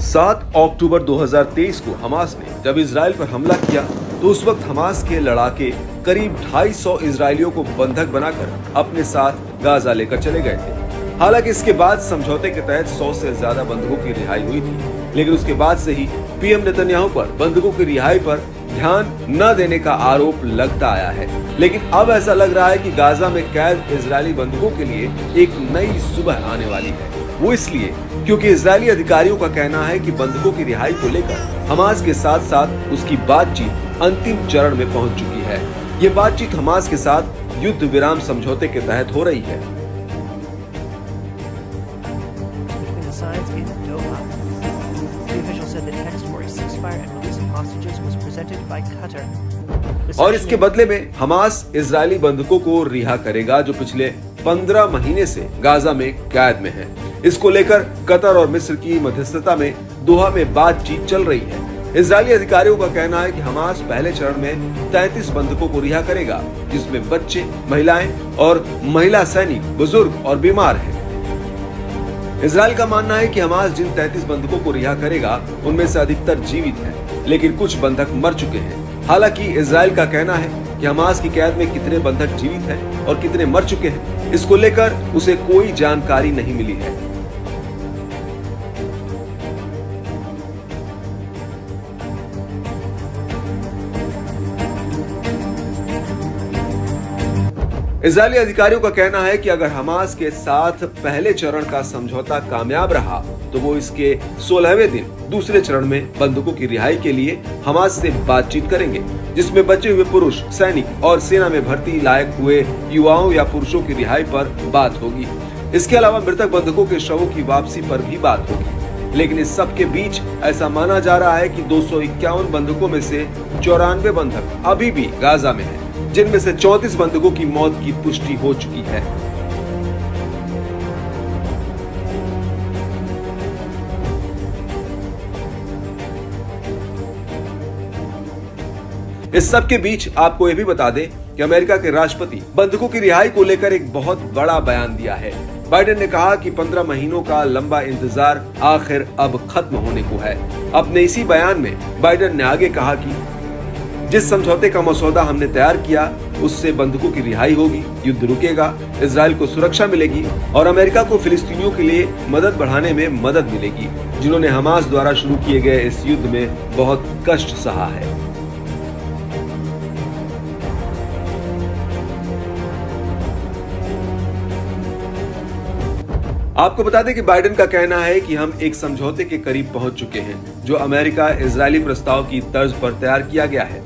7 अक्टूबर 2023 को हमास ने जब इजराइल पर हमला किया तो उस वक्त हमास के लड़ाके करीब 250 इजरायलियों को बंधक बनाकर अपने साथ गाजा लेकर चले गए थे। हालांकि इसके बाद समझौते के तहत 100 से ज्यादा बंधकों की रिहाई हुई थी, लेकिन उसके बाद से ही पीएम नेतन्याहू पर बंधकों की रिहाई पर ध्यान न देने का आरोप लगता आया है। लेकिन अब ऐसा लग रहा है कि गाजा में कैद इजरायली बंधकों के लिए एक नई सुबह आने वाली है। वो इसलिए क्योंकि इजरायली अधिकारियों का कहना है कि बंधकों की रिहाई को लेकर हमास के साथ साथ उसकी बातचीत अंतिम चरण में पहुंच चुकी है। ये बातचीत हमास के साथ युद्ध विराम समझौते के तहत हो रही है। और इसके बदले में हमास इजरायली बंधकों को रिहा करेगा जो पिछले 15 महीने से गाजा में कैद में हैं। इसको लेकर कतर और मिस्र की मध्यस्थता में दोहा में बातचीत चल रही है। इजरायली अधिकारियों का कहना है कि हमास पहले चरण में 33 बंधकों को रिहा करेगा, जिसमें बच्चे, महिलाएं और महिला सैनिक, बुजुर्ग और बीमार हैं। इजराइल का मानना है कि हमास जिन 33 बंधकों को रिहा करेगा उनमें से अधिकतर जीवित हैं, लेकिन कुछ बंधक मर चुके हैं। हालांकि इजराइल का कहना है कि हमास की कैद में कितने बंधक जीवित हैं और कितने मर चुके हैं, इसको लेकर उसे कोई जानकारी नहीं मिली है। इजरायली अधिकारियों का कहना है कि अगर हमास के साथ पहले चरण का समझौता कामयाब रहा तो वो इसके 16वें दिन दूसरे चरण में बंधकों की रिहाई के लिए हमास से बातचीत करेंगे, जिसमें बचे हुए पुरुष, सैनिक और सेना में भर्ती लायक हुए युवाओं या पुरुषों की रिहाई पर बात होगी। इसके अलावा मृतक बंधकों के शवों की वापसी पर भी बात होगी। लेकिन इस सब के बीच ऐसा माना जा रहा है कि 251 बंधकों में से 94 बंधक अभी भी गाजा में हैं, जिनमें से 34 बंधकों की मौत की पुष्टि हो चुकी है। इस सब के बीच आपको यह भी बता दें कि अमेरिका के राष्ट्रपति बंधकों की रिहाई को लेकर एक बहुत बड़ा बयान दिया है। बाइडेन ने कहा कि 15 महीनों का लंबा इंतजार आखिर अब खत्म होने को है। अपने इसी बयान में बाइडेन ने आगे कहा कि जिस समझौते का मसौदा हमने तैयार किया उससे बंधकों की रिहाई होगी, युद्ध रुकेगा, इजराइल को सुरक्षा मिलेगी और अमेरिका को फिलिस्तीनियों के लिए मदद बढ़ाने में मदद मिलेगी, जिन्होंने हमास द्वारा शुरू किए गए इस युद्ध में बहुत कष्ट सहा है। आपको बता दें कि बाइडेन का कहना है कि हम एक समझौते के करीब पहुंच चुके हैं, जो अमेरिका इजरायली प्रस्ताव की तर्ज पर तैयार किया गया है।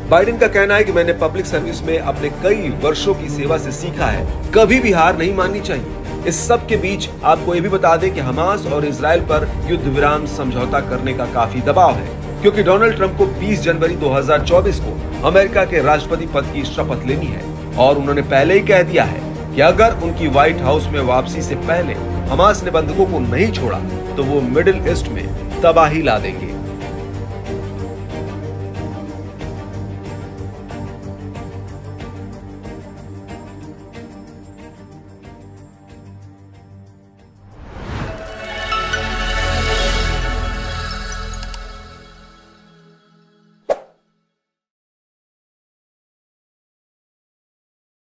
बाइडेन का कहना है कि मैंने पब्लिक सर्विस में अपने कई वर्षों की सेवा से सीखा है, कभी भी हार नहीं माननी चाहिए। इस सब के बीच आपको ये भी बता दें कि हमास और इजराइल पर युद्ध विराम समझौता करने का काफी दबाव है, क्योंकि डोनाल्ड ट्रंप को 20 जनवरी 2024 को अमेरिका के राष्ट्रपति पद की शपथ लेनी है और उन्होंने पहले ही कह दिया है कि अगर उनकी व्हाइट हाउस में वापसी से पहले हमास ने बंधकों को नहीं छोड़ा तो वो मिडिल ईस्ट में तबाही ला देंगे।